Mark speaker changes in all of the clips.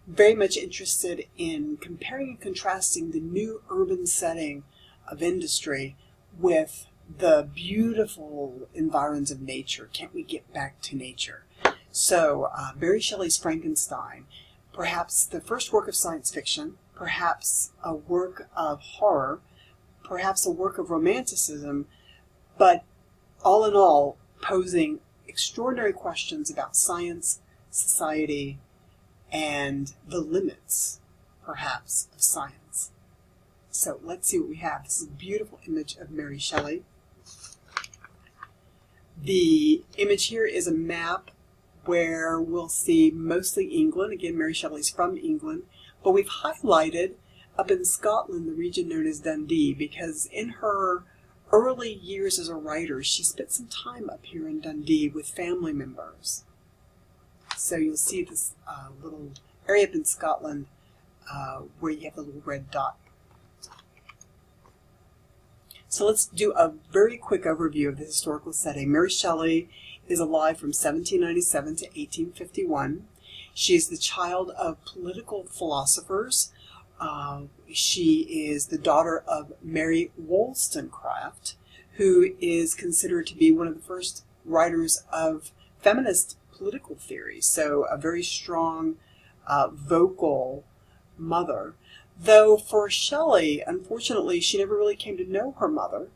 Speaker 1: very much interested in comparing and contrasting the new urban setting of industry with the beautiful environs of nature. Can't we get back to nature? So Mary Shelley's Frankenstein, perhaps the first work of science fiction, perhaps a work of horror, perhaps a work of romanticism, but all in all posing extraordinary questions about science, society, and the limits, perhaps, of science. So let's see what we have. This is a beautiful image of Mary Shelley. The image here is a map where we'll see mostly England. Again, Mary Shelley's from England, but we've highlighted up in Scotland the region known as Dundee because in her early years as a writer, she spent some time up here in Dundee with family members. So you'll see this little area up in Scotland where you have the little red dot. So let's do a very quick overview of the historical setting. Mary Shelley is alive from 1797 to 1851. She is the child of political philosophers. She is the daughter of Mary Wollstonecraft, who is considered to be one of the first writers of feminist political theory, so a very strong, vocal mother. Though for Shelley, unfortunately, she never really came to know her mother.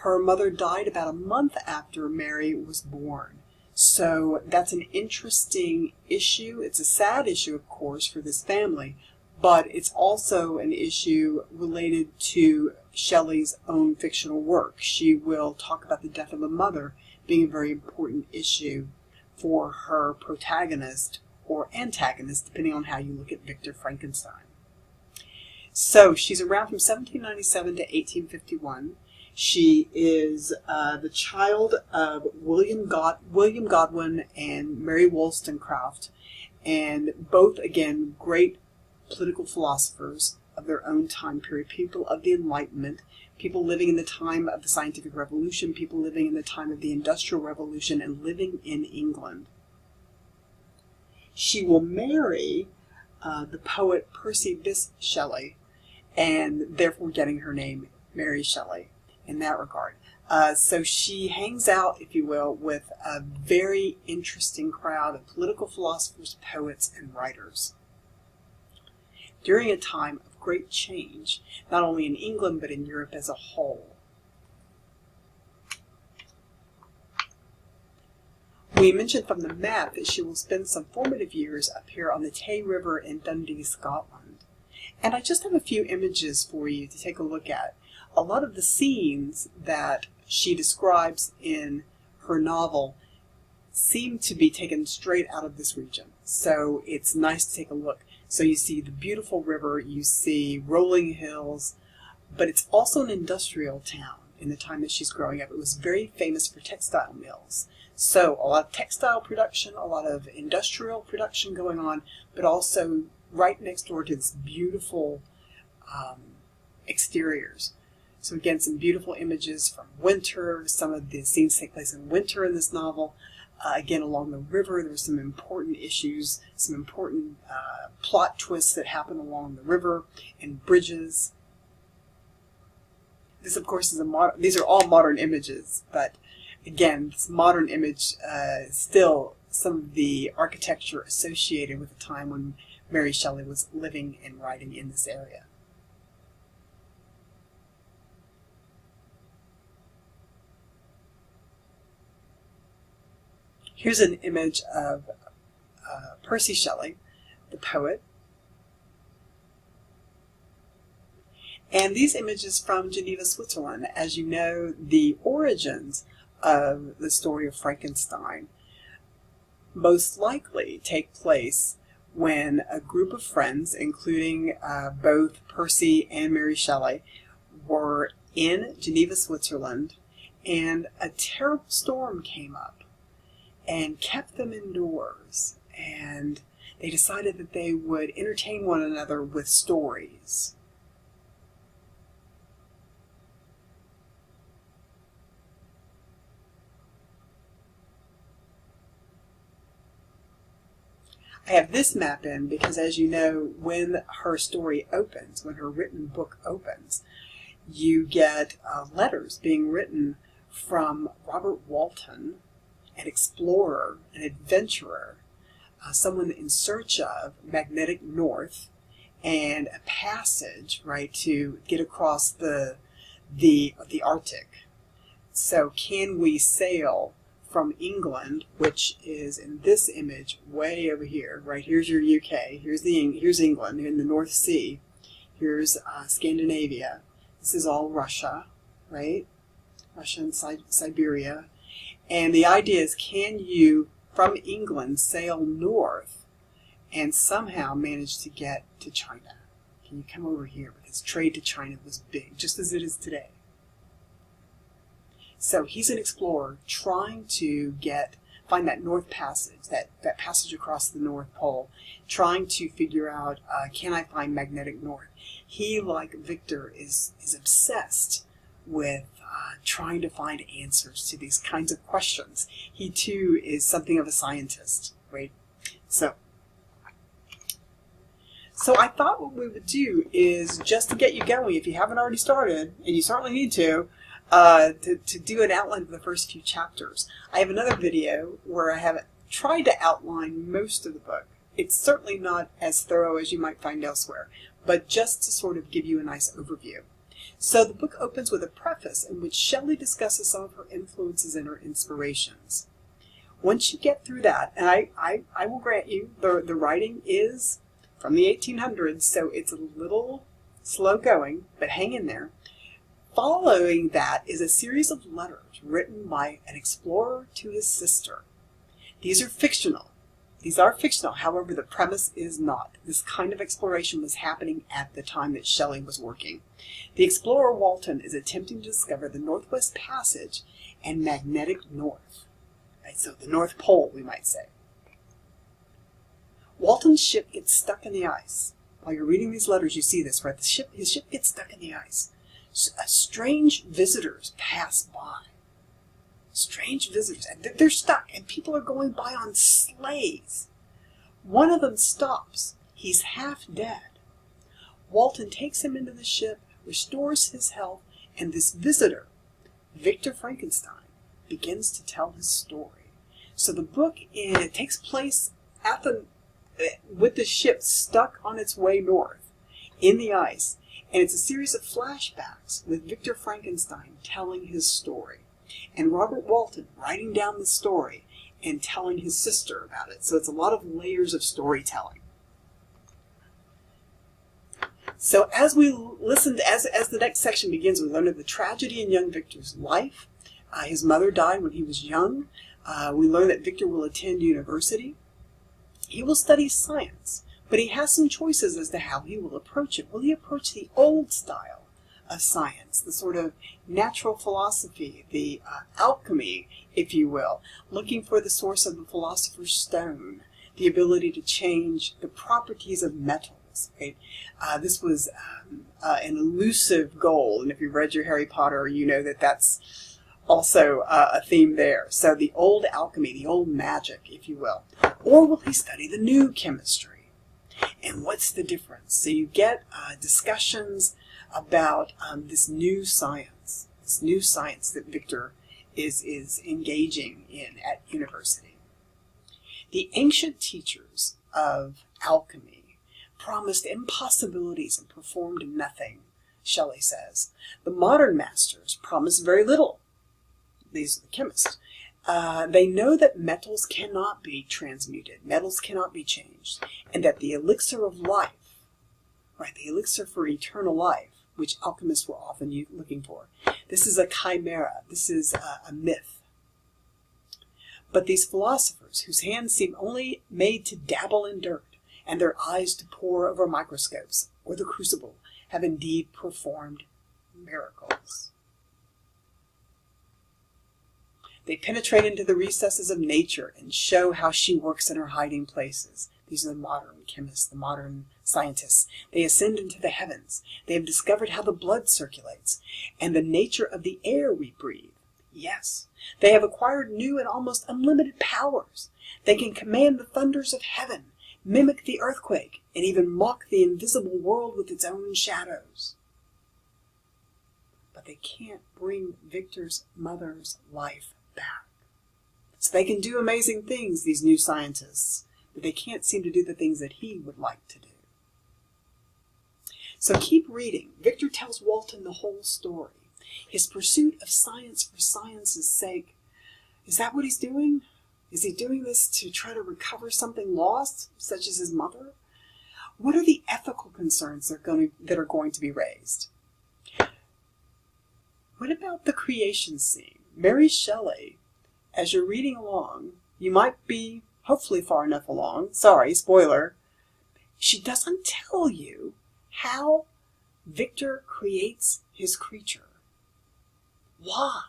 Speaker 1: Her mother died about a month after Mary was born. So that's an interesting issue. It's a sad issue, of course, for this family, but it's also an issue related to Shelley's own fictional work. She will talk about the death of a mother being a very important issue for her protagonist or antagonist, depending on how you look at Victor Frankenstein. So she's around from 1797 to 1851. She is the child of William Godwin and Mary Wollstonecraft, and both, again, great political philosophers of their own time period, people of the Enlightenment, people living in the time of the Scientific Revolution, people living in the time of the Industrial Revolution, and living in England. She will marry the poet Percy Bysshe Shelley, and therefore getting her name Mary Shelley in that regard. So she hangs out, if you will, with a very interesting crowd of political philosophers, poets, and writers during a time of great change, not only in England but in Europe as a whole. We mentioned from the map that she will spend some formative years up here on the Tay River in Dundee, Scotland. And I just have a few images for you to take a look at. A lot of the scenes that she describes in her novel seem to be taken straight out of this region. So it's nice to take a look. So you see the beautiful river, you see rolling hills, but it's also an industrial town in the time that she's growing up. It was very famous for textile mills. So a lot of textile production, a lot of industrial production going on, but also right next door to this beautiful exteriors. So again, some beautiful images from winter. Some of the scenes take place in winter in this novel. Again, along the river, there's some important issues, some important plot twists that happen along the river and bridges. This, of course, is these are all modern images, but again, this modern image still some of the architecture associated with the time when Mary Shelley was living and writing in this area. Here's an image of Percy Shelley, the poet. And these images from Geneva, Switzerland. As you know, the origins of the story of Frankenstein most likely take place when a group of friends, including both Percy and Mary Shelley, were in Geneva, Switzerland, and a terrible storm came up and kept them indoors, and they decided that they would entertain one another with stories. I have this map in because, as you know, when her story opens, when her written book opens, you get letters being written from Robert Walton, an explorer, an adventurer, someone in search of magnetic north and a passage, right, to get across the Arctic. So can we sail from England, which is in this image way over here, right? Here's your UK, here's England in the North Sea, here's Scandinavia. This is all Russia, right? Russia and Siberia. And the idea is, can you, from England, sail north and somehow manage to get to China? Can you come over here? Because trade to China was big, just as it is today. So he's an explorer trying to find that North Passage, that passage across the North Pole, trying to figure out, can I find magnetic north? He, like Victor, is obsessed with trying to find answers to these kinds of questions. He, too, is something of a scientist, right? So I thought what we would do is, just to get you going, if you haven't already started, and you certainly need to do an outline of the first few chapters. I have another video where I have tried to outline most of the book. It's certainly not as thorough as you might find elsewhere, but just to sort of give you a nice overview. So the book opens with a preface in which Shelley discusses some of her influences and her inspirations. Once you get through that, and I will grant you, the writing is from the 1800s, so it's a little slow going, but hang in there. Following that is a series of letters written by an explorer to his sister. These are fictional. However, the premise is not. This kind of exploration was happening at the time that Shelley was working. The explorer Walton is attempting to discover the Northwest Passage and magnetic north. Right, so the North Pole, we might say. Walton's ship gets stuck in the ice. While you're reading these letters, you see this, right? His ship gets stuck in the ice. Strange visitors pass by. Strange visitors, and they're stuck, and people are going by on sleighs. One of them stops. He's half dead. Walton takes him into the ship, restores his health, and this visitor, Victor Frankenstein, begins to tell his story. So the book takes place with the ship stuck on its way north in the ice. And it's a series of flashbacks with Victor Frankenstein telling his story, and Robert Walton writing down the story and telling his sister about it. So it's a lot of layers of storytelling. So as we listened, as the next section begins, we learn of the tragedy in young Victor's life. His mother died when he was young. We learn that Victor will attend university. He will study science. But he has some choices as to how he will approach it. Will he approach the old style of science, the sort of natural philosophy, the alchemy, if you will, looking for the source of the philosopher's stone, the ability to change the properties of metals? Right? This was an elusive goal, and if you've read your Harry Potter, you know that that's also a theme there. So the old alchemy, the old magic, if you will. Or will he study the new chemistry? And what's the difference? So you get discussions about this new science that Victor is engaging in at university. The ancient teachers of alchemy promised impossibilities and performed nothing, Shelley says. The modern masters promise very little. These are the chemists. They know that metals cannot be transmuted, metals cannot be changed, and that the elixir of life, right, the elixir for eternal life, which alchemists were often looking for, this is a chimera, this is a myth. But these philosophers, whose hands seem only made to dabble in dirt, and their eyes to pore over microscopes or the crucible, have indeed performed miracles. They penetrate into the recesses of nature and show how she works in her hiding places. These are the modern chemists, the modern scientists. They ascend into the heavens. They have discovered how the blood circulates and the nature of the air we breathe. Yes, they have acquired new and almost unlimited powers. They can command the thunders of heaven mimic the earthquake, and even mock the invisible world with its own shadows. But they can't bring Victor's mother's life back. So they can do amazing things, these new scientists, but they can't seem to do the things that he would like to do. So keep reading. Victor tells Walton the whole story. His pursuit of science for science's sake. Is that what he's doing? Is he doing this to try to recover something lost, such as his mother? What are the ethical concerns that are going to be raised? What about the creation scene? Mary Shelley, as you're reading along, you might be hopefully far enough along. Sorry, spoiler. She doesn't tell you how Victor creates his creature. Why?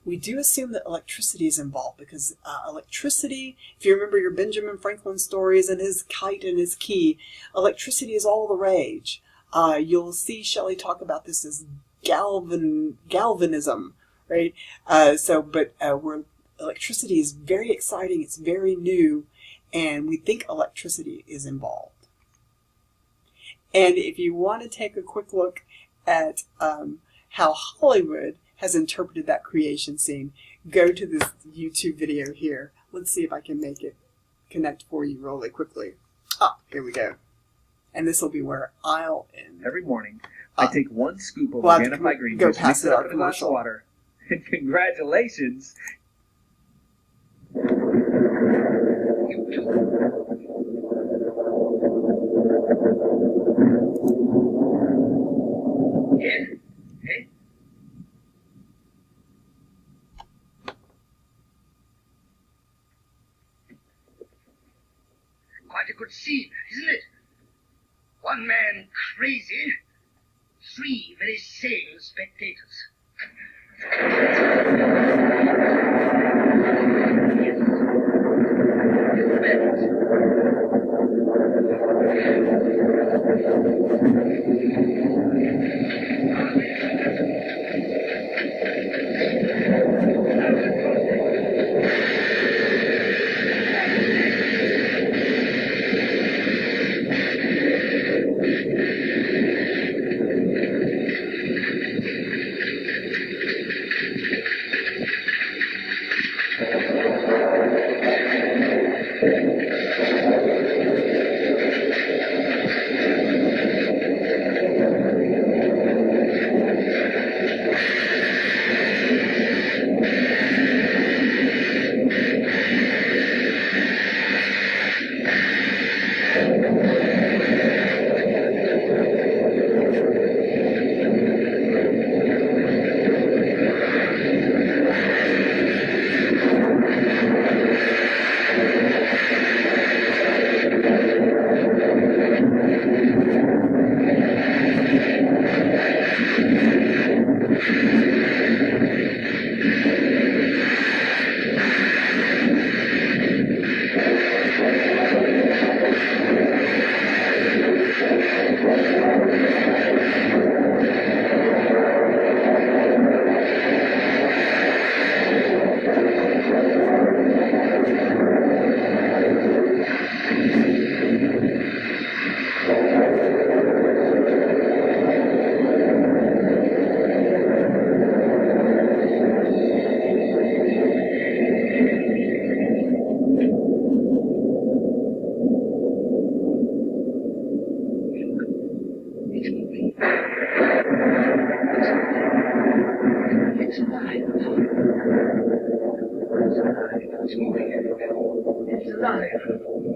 Speaker 1: We do assume that electricity is involved because electricity, if you remember your Benjamin Franklin stories and his kite and his key, electricity is all the rage. You'll see Shelley talk about this as galvanism, right? Where electricity is very exciting, it's very new, and we think electricity is involved. And if you want to take a quick look at how Hollywood has interpreted that creation scene, go to this YouTube video here. Let's see if I can make it connect for you really quickly. Here we go. And this will be where I'll end.
Speaker 2: Every morning, I take 1 scoop of organified green juice, mix it up in a glass of water, and congratulations!
Speaker 3: Quite a good scene, isn't it? One man crazy, 3 very sane spectators. It's alive.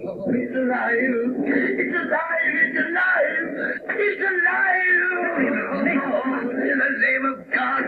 Speaker 3: Oh, it's alive. It's alive. It's alive. It's alive. Oh, in the name of God,